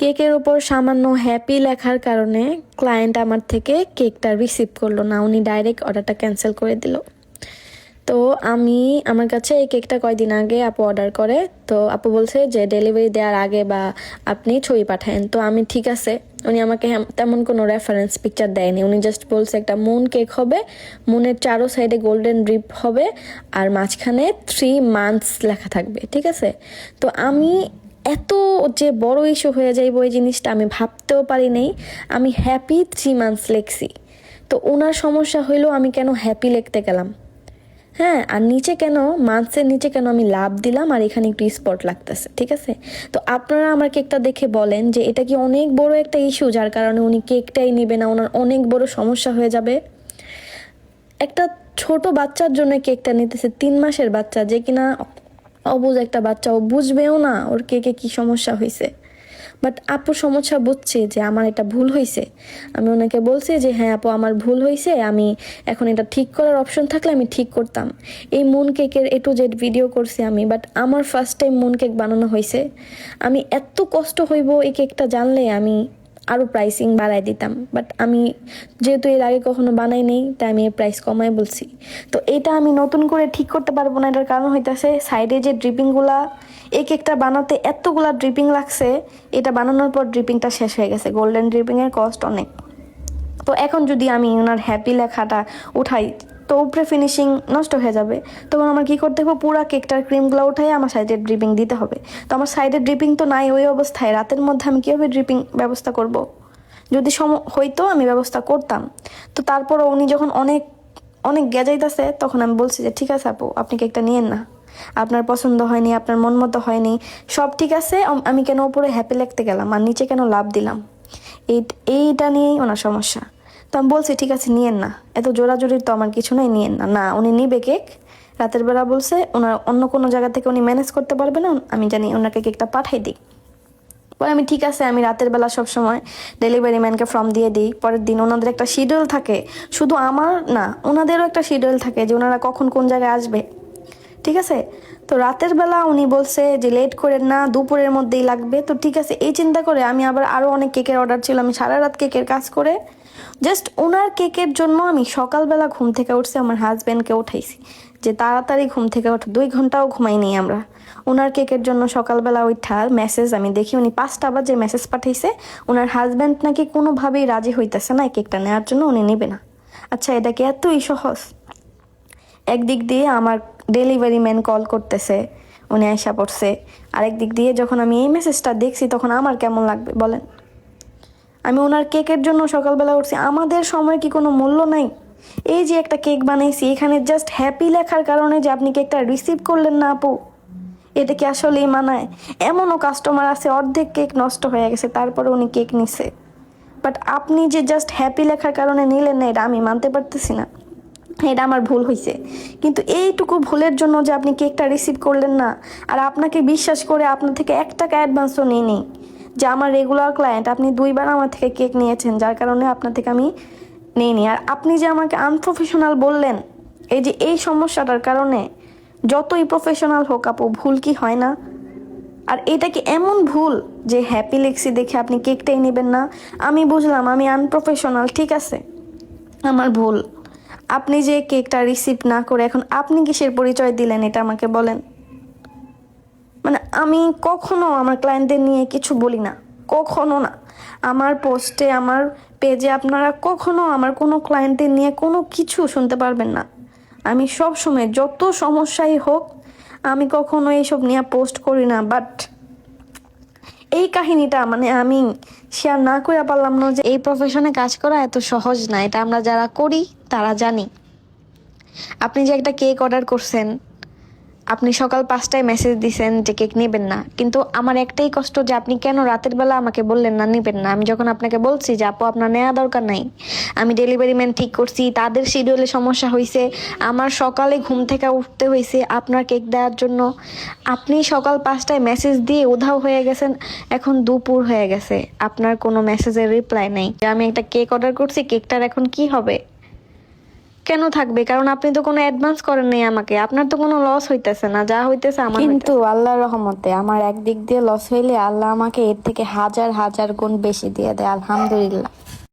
কেকের উপর সামান্য হ্যাপি লেখার কারণে ক্লায়েন্ট আমার থেকে কেকটা রিসিভ করলো না, উনি ডাইরেক্ট অর্ডারটা ক্যান্সেল করে দিল। তো আমার কাছে এই কেকটা কয়দিন আগে আপু অর্ডার করে, তো আপু বলছে যে ডেলিভারি দেওয়ার আগে বা আপনি ছবি পাঠায়েন। তো আমি ঠিক আছে, উনি আমাকে তেমন কোনো রেফারেন্স পিকচার দেয়নি, উনি জাস্ট বলছে একটা মুন কেক হবে, মুনের চারো সাইডে গোল্ডেন ড্রিপ হবে আর মাঝখানে 3 মান্থস লেখা থাকবে, ঠিক আছে। তো আমি এত যে বড় ইস্যু হয়ে যাইব এই জিনিসটা আমি ভাবতেও পারি নাই। আমি হ্যাপি 3 মান্থস লিখছি, তো ওনার সমস্যা হইলো আমি কেন হ্যাপি লিখতে গেলাম, হ্যাঁ, আর নিচে কেন মান্থসের নিচে কেন আমি লাভ দিলাম আর এখানে একটু স্পট লাগতেছে, ঠিক আছে। তো আপনারা আমার কেকটা দেখে বলেন যে এটা কি অনেক বড় একটা ইস্যু যার কারণে উনি কেকটাই নিবে না, ওনার অনেক বড় সমস্যা হয়ে যাবে। একটা ছোট বাচ্চার জন্য কেকটা নিতেছে, 3 মাসের বাচ্চা, যে কিনা অবুঝ একটা বাচ্চা, ও বুঝবেও না ওর কেকে কি সমস্যা হয়েছে। বাট আপু সমস্যা বুঝছে যে আমার এটা ভুল হয়েছে। আমি ওনাকে বলছি যে হ্যাঁ আপু আমার ভুল হয়েছে, আমি এখন এটা ঠিক করার অপশন থাকলে আমি ঠিক করতাম। এই মুন কেকের A to Z ভিডিও করছি আমি, বাট আমার ফার্স্ট টাইম মুন কেক বানানো হয়েছে। আমি এত কষ্ট হইব এই কেকটা জানলে আমি আরও প্রাইসিং বাড়াই দিতাম, বাট আমি যেহেতু এর আগে কখনো বানাই নেই তাই আমি এর প্রাইস কমাই বলছি। তো এটা আমি নতুন করে ঠিক করতে পারবো না, এটার কারণ হইতেছে সাইডে যে ড্রিপিংগুলা, এই কেকটা বানাতে এতগুলা ড্রিপিং লাগছে, এটা বানানোর পর ড্রিপিংটা শেষ হয়ে গেছে, গোল্ডেন ড্রিপিংয়ের কস্ট অনেক। তো এখন যদি আমি ওনার হ্যাপি লেখাটা উঠাই তো উপরে ফিনিশিং নষ্ট হয়ে যাবে, তখন আমার কি করতে হবে, পুরো কেকটার ক্রিমগুলো উঠাই আমার সাইডের ড্রিপিং দিতে হবে। তো আমার সাইডের ড্রিপিং তো নাই, ওই অবস্থায় রাতের মধ্যে আমি কীভাবে ড্রিপিং ব্যবস্থা করব? যদি হইতো আমি ব্যবস্থা করতাম। তো তারপরও উনি যখন অনেক অনেক গেজাইতেছে তখন আমি বলছি যে ঠিক আছে আপু আপনি কেকটা নিয়েন না, আপনার পছন্দ হয়নি, আপনার মন মতো হয়নি, সব ঠিক আছে, আমি কেন উপরে হ্যাপি লিখতে গেলাম আর নিচে কেন লাভ দিলাম, এইটা নিয়েই ওনার সমস্যা। তো আমি বলছি ঠিক আছে নিয়েন না, এত জোরাজোরির তো আমার কিছু নাই, নিয়েন না। না, উনি নিবে কেক, রাতের বেলা বলছে ওনার অন্য কোনো জায়গা থেকে উনি ম্যানেজ করতে পারবে না, আমি জানি ওনাকে কেকটা পাঠাই দিই। পরে আমি ঠিক আছে, আমি রাতের বেলা সব সময় ডেলিভারি ম্যানকে ফর্ম দিয়ে দিই। পরের দিন ওনাদের একটা শিডিউল থাকে, শুধু আমার না ওনাদেরও একটা শিডিউল থাকে যে ওনারা কখন কোন জায়গায় আসবে, ঠিক আছে। তো রাতের বেলা উনি বলছে যে লেট করেন না, দুপুরের মধ্যেই লাগবে। তো ঠিক আছে, এই চিন্তা করে আমি আবার আরও অনেক কেকের অর্ডার ছিল, আমি সারা রাত কেকের কাজ করে জাস্ট ওনার কেকের জন্য আমি সকালবেলা ঘুম থেকে উঠছি, আমার হাজব্যান্ডকে উঠাইছি যে তাড়াতাড়ি ঘুম থেকে ওঠো, 2 ঘন্টাও ঘুমাইনি আমরা। ওনার কেকের জন্য সকালবেলা ওইঠার মেসেজ আমি দেখি উনি 5টা বাজে মেসেজ পাঠাইছে, ওনার হাজব্যান্ড নাকি কোনোভাবেই রাজি হইতেছে না এই কেকটা নেওয়ার জন্য, উনি নেবে না। আচ্ছা, এটা কি এতই সহজ? একদিক দিয়ে আমার ডেলিভারি ম্যান কল করতেছে, উনি আয়সা পড়ছে, আরেক দিক দিয়ে যখন আমি এই মেসেজটা দেখছি তখন আমার কেমন লাগবে বলেন? আমি ওনার কেকের জন্য সকালবেলা উঠছি, আমাদের সময় কি কোনো মূল্য নাই? এই যে একটা কেক বানাইছি, এখানে জাস্ট হ্যাপি লেখার কারণে যে আপনি কেকটা রিসিভ করলেন না আপু, এটা কি আসলেই মানায়? এমনও কাস্টমার আছে অর্ধেক কেক নষ্ট হয়ে গেছে তারপরে উনি কেক নিছে, বাট আপনি যে জাস্ট হ্যাপি লেখার কারণে নিলেন না, এটা আমি মানতে পারতেছি না। এটা আমার ভুল হয়েছে, কিন্তু এইটুকু ভুলের জন্য যে আপনি কেকটা রিসিভ করলেন না, আর আপনাকে বিশ্বাস করে আপনার থেকে 1 টাকা অ্যাডভান্সও নিইনি, যে আমার রেগুলার ক্লায়েন্ট, আপনি 2বার আমার থেকে কেক নিয়েছেন যার কারণে আপনার থেকে আমি নিইনি, আর আপনি যে আমাকে আনপ্রফেশনাল বললেন, এই যে এই সমস্যাটার কারণে যতই প্রফেশনাল হোক আপু ভুল কি হয় না? আর এটা কি এমন ভুল যে হ্যাপি লেক্সি দেখে আপনি কেকটাই নেবেন না? আমি বুঝলাম আমি আনপ্রফেশনাল, ঠিক আছে, আমার ভুল। আপনি যে কেকটা রিসিভ না করে এখন আপনি কিসের পরিচয় দিলেন এটা আমাকে বলেন। মানে আমি কখনো আমার ক্লায়েন্টদের নিয়ে কিছু বলি না, কখনো না। আমার পোস্টে, আমার পেজে আপনারা কখনো আমার কোনো ক্লায়েন্টদের নিয়ে কোনো কিছু শুনতে পারবেন না। আমি সব সময় যত সমস্যাই হোক আমি কখনো এইসব নিয়ে পোস্ট করি না, বাট এই কাহিনীটা মানে আমি শেয়ার না করে পারলাম না যে এই প্রফেশনে কাজ করা এত সহজ না, এটা আমরা যারা করি তারা জানি। আপনি যে একটা কেক অর্ডার করছেন, আপনি সকাল 5টায় মেসেজ দিছেন যে কেক নেবেন না, কিন্তু আমার একটাই কষ্ট যে আপনি কেন রাতের বেলা আমাকে বললেন না নেবেন না। আমি যখন আপনাকে বলছি যে আপু আপনার নেওয়া দরকার নাই, আমি ডেলিভারি ম্যান ঠিক করছি, তাদের শিডিউলে সমস্যা হয়েছে, আমার সকালে ঘুম থেকে উঠতে হয়েছে আপনার কেক দেওয়ার জন্য, আপনি সকাল 5টায় মেসেজ দিয়ে উধাও হয়ে গেছেন, এখন দুপুর হয়ে গেছে আপনার কোনো মেসেজের রিপ্লাই নেই যে আমি একটা কেক অর্ডার করছি, কেকটার এখন কি হবে? কেন থাকবে? কারণ আপনি তো কোনো অ্যাডভান্স করেন নাই আমাকে, আপনার তো কোনো লস হইতেছে না, যা হইতেছে আমার কিন্তু আল্লাহর রহমতে আমার একদিক দিয়ে লস হইলে আল্লাহ আমাকে এর থেকে হাজার হাজার গুণ বেশি দিয়ে দেয়, আলহামদুলিল্লাহ।